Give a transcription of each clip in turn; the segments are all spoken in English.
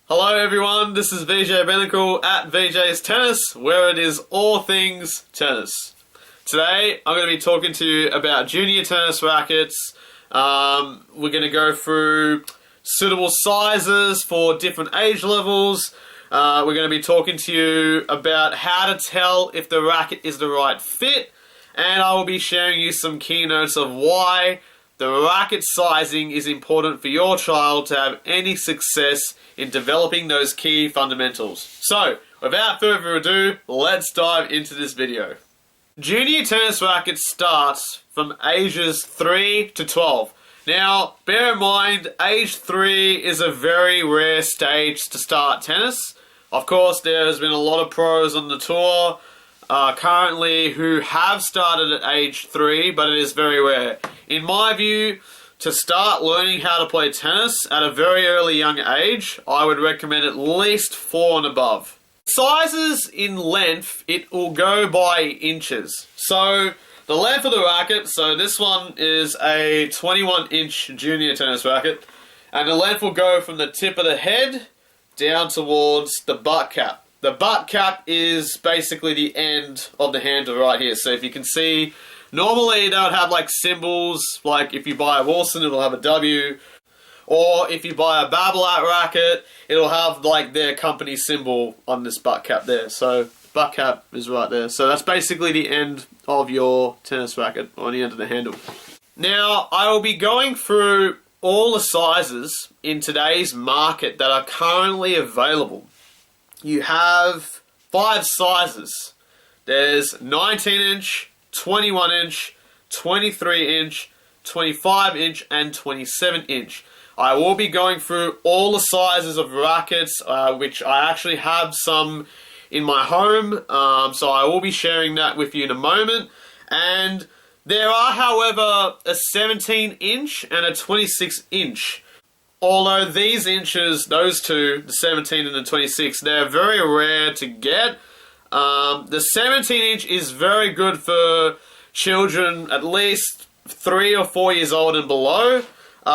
Hello everyone, this is Vijay Benakal at Vijay's Tennis, where it is all things tennis. Today I'm going to be talking to you about junior tennis rackets. We're going to go through suitable sizes for different age levels. We're going to be talking to you about how to tell if the racket is the right fit, and I will be sharing you some keynotes of why the racket sizing is important for your child to have any success in developing those key fundamentals. So, without further ado, let's dive into this video. Junior tennis rackets starts from ages 3 to 12. Now, bear in mind, age 3 is a very rare stage to start tennis. Of course, there's been a lot of pros on the tour currently who have started at age 3, but it is very rare. In my view, to start learning how to play tennis at a very early young age, I would recommend at least 4 and above. Sizes in length, it will go by inches. So, the length of the racket, so this one is a 21-inch junior tennis racket, and the length will go from the tip of the head down towards the butt cap. The butt cap is basically the end of the handle right here. So if you can see, normally they would have like symbols, like if you buy a Wilson, it'll have a W. Or if you buy a Babolat racket, it'll have like their company symbol on this butt cap there. So butt cap is right there. So that's basically the end of your tennis racket, or the end of the handle. Now, I will be going through all the sizes in today's market that are currently available. You have 5 sizes. There's 19-inch, 21-inch, 23-inch, 25-inch, and 27-inch. I will be going through all the sizes of rackets, which I actually have some in my home, so I will be sharing that with you in a moment. And there are, however, a 17-inch and a 26-inch. Although these inches, those two, the 17 and the 26, they're very rare to get. The 17-inch is very good for children at least 3 or 4 years old and below.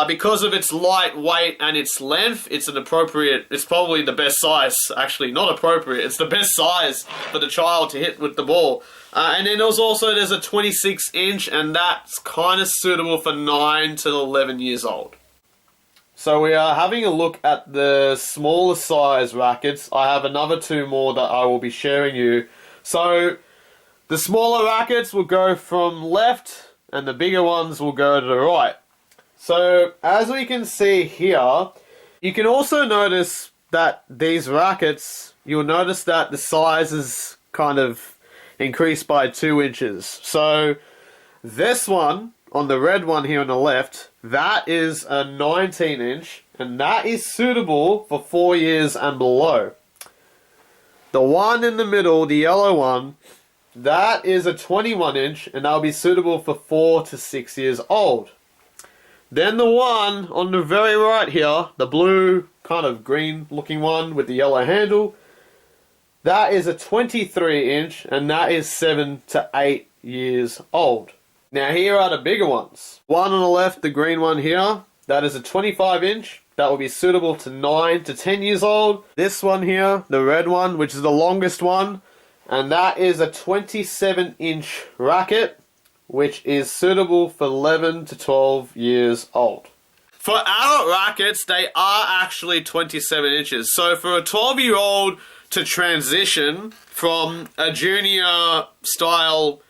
Because of its light weight and its length, it's probably the best size, actually, not appropriate, it's the best size for the child to hit with the ball. And then there's a 26-inch, and that's kind of suitable for 9 to 11 years old. So we are having a look at the smaller size rackets. I have another 2 more that I will be sharing you. So the smaller rackets will go from left, and the bigger ones will go to the right. So as we can see here, you can also notice that these rackets, you'll notice that the size is kind of increased by 2 inches. So this one, on the red one here on the left, that is a 19-inch, and that is suitable for 4 years and below. The one in the middle, the yellow one, that is a 21-inch, and that'll be suitable for 4 to 6 years old. Then the one on the very right here, the blue, kind of green looking one with the yellow handle, that is a 23-inch, and that is 7 to 8 years old. Now here are the bigger ones. One on the left, the green one here, that is a 25-inch. That will be suitable to 9 to 10 years old. This one here, the red one, which is the longest one, and that is a 27-inch racket, which is suitable for 11 to 12 years old. For adult rackets, they are actually 27 inches. So for a 12-year-old to transition from a junior style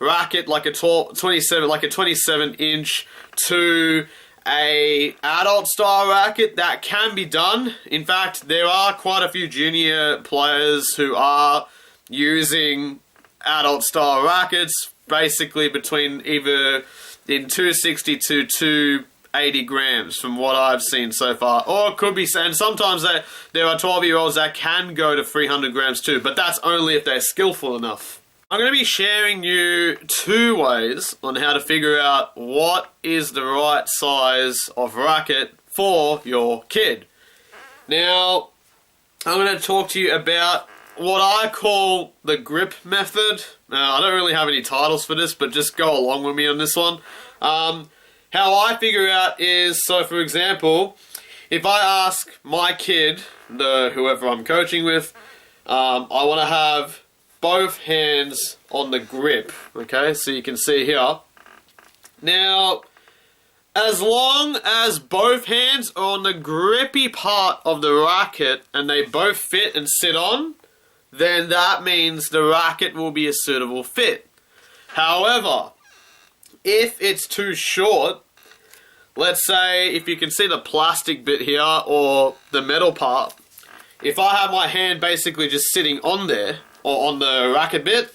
racket like a 27-inch to a adult style racket, that can be done. In fact, there are quite a few junior players who are using adult style rackets, basically between either in 260 to 280 grams from what I've seen so far. Or it could be, and sometimes there are 12-year-olds that can go to 300 grams too, but that's only if they're skillful enough. I'm going to be sharing you 2 ways on how to figure out what is the right size of racket for your kid. Now, I'm going to talk to you about what I call the grip method. Now, I don't really have any titles for this, but just go along with me on this one. How I figure out is, so for example, if I ask my kid, whoever I'm coaching with, I want to have both hands on the grip, okay? So you can see here. Now, as long as both hands are on the grippy part of the racket and they both fit and sit on, then that means the racket will be a suitable fit. However, if it's too short, let's say if you can see the plastic bit here or the metal part, if I have my hand basically just sitting on there or on the racket bit,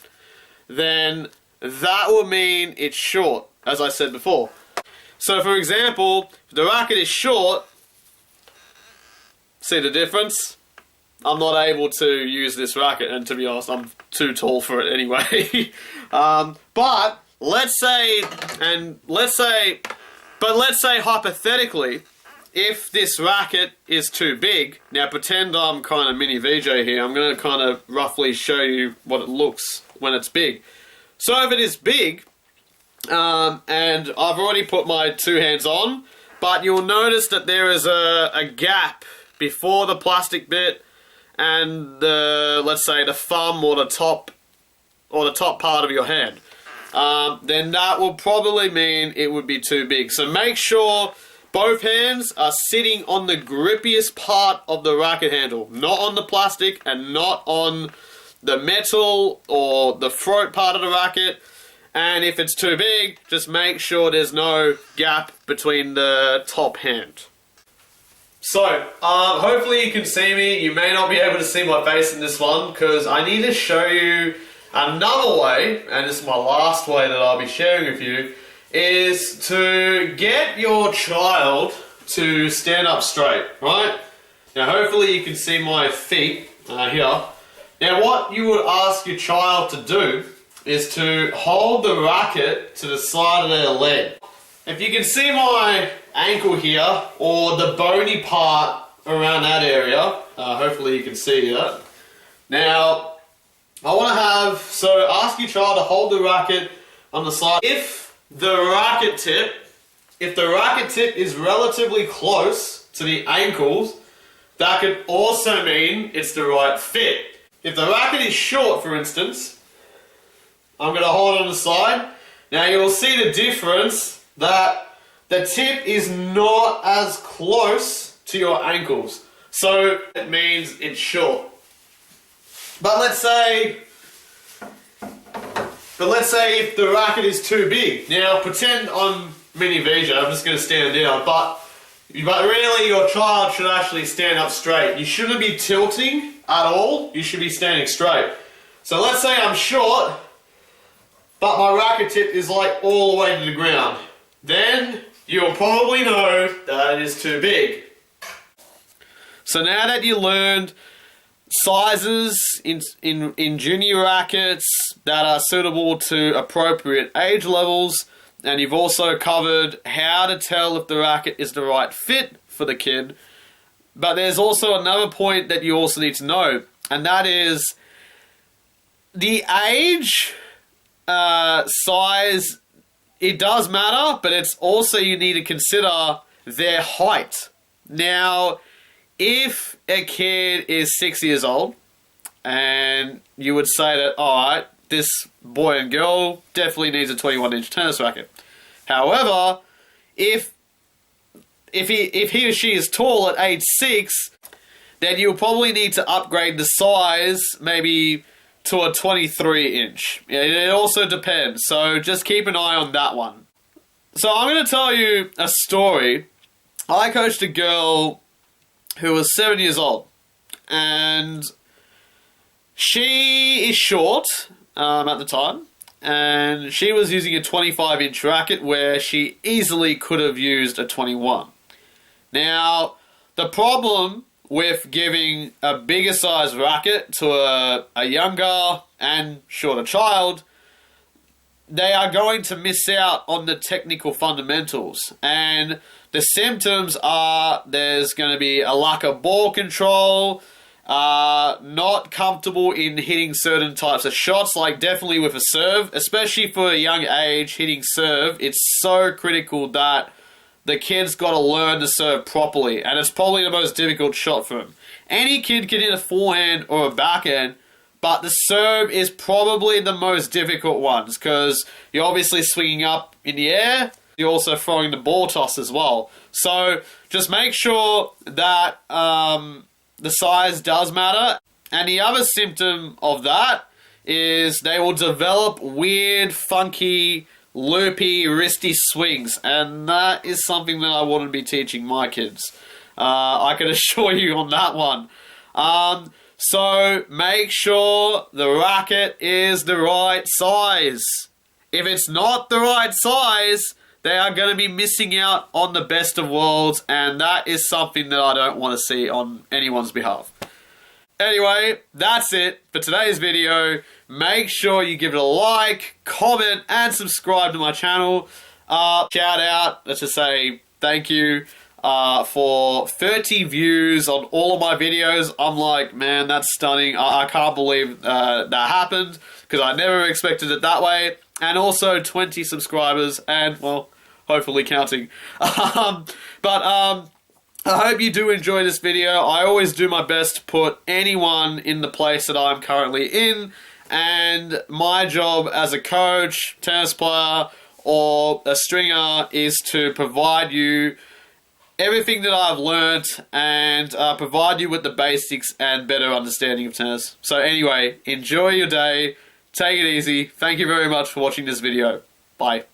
then that will mean it's short, as I said before. So for example, if the racket is short, see the difference? I'm not able to use this racket, and to be honest, I'm too tall for it anyway. But let's say hypothetically, if this racket is too big, now pretend I'm kind of mini VJ here, I'm going to kind of roughly show you what it looks when it's big. So if it is big, and I've already put my two hands on, but you'll notice that there is a gap before the plastic bit and let's say the thumb or the top part of your hand. Then that will probably mean it would be too big. So make sure both hands are sitting on the grippiest part of the racket handle, not on the plastic and not on the metal or the throat part of the racket. And if it's too big, just make sure there's no gap between the top hand. So, hopefully you can see me. You may not be able to see my face in this one because I need to show you another way, and this is my last way that I'll be sharing with you, is to get your child to stand up straight, right? Now hopefully you can see my feet here. Now what you would ask your child to do is to hold the racket to the side of their leg. If you can see my ankle here, or the bony part around that area, hopefully you can see that. Now, ask your child to hold the racket on the side. If the racket tip is relatively close to the ankles, that could also mean it's the right fit. If the racket is short, for instance, I'm going to hold it on the side. Now you'll see the difference that the tip is not as close to your ankles. So it means it's short. But let's say if the racket is too big. Now pretend I'm mini VJ, I'm just going to stand down. But really your child should actually stand up straight. You shouldn't be tilting at all. You should be standing straight. So let's say I'm short, but my racket tip is like all the way to the ground. Then you'll probably know that it is too big. So now that you learned sizes in junior rackets that are suitable to appropriate age levels, and you've also covered how to tell if the racket is the right fit for the kid, but there's also another point that you also need to know, and that is the age, size. It does matter, but it's also you need to consider their height. Now, if a kid is 6 years old, and you would say that, alright, this boy and girl definitely needs a 21-inch tennis racket. However, if he or she is tall at age 6, then you'll probably need to upgrade the size, maybe to a 23-inch. It also depends, so just keep an eye on that one. So I'm going to tell you a story. I coached a girl who was 7 years old, and she is short at the time, and she was using a 25-inch racket where she easily could have used a 21. Now, the problem with giving a bigger size racket to a younger and shorter child, they are going to miss out on the technical fundamentals. And the symptoms are there's going to be a lack of ball control, not comfortable in hitting certain types of shots, like definitely with a serve, especially for a young age, hitting serve. It's so critical that the kid's got to learn to serve properly, and it's probably the most difficult shot for him. Any kid can hit a forehand or a backhand, but the serve is probably the most difficult ones because you're obviously swinging up in the air. You're also throwing the ball toss as well. So just make sure that the size does matter. And the other symptom of that is they will develop weird, funky, loopy, wristy swings. And that is something that I wouldn't be teaching my kids. I can assure you on that one. So make sure the racket is the right size. If it's not the right size, they are going to be missing out on the best of worlds, and that is something that I don't want to see on anyone's behalf. Anyway, that's it for today's video. Make sure you give it a like, comment, and subscribe to my channel. Shout out, let's just say thank you for 30 views on all of my videos. I'm like, man, that's stunning. I can't believe that happened because I never expected it that way. And also 20 subscribers and, well, hopefully counting. I hope you do enjoy this video. I always do my best to put anyone in the place that I'm currently in. And my job as a coach, tennis player, or a stringer is to provide you everything that I've learnt and provide you with the basics and better understanding of tennis. So anyway, enjoy your day. Take it easy. Thank you very much for watching this video. Bye.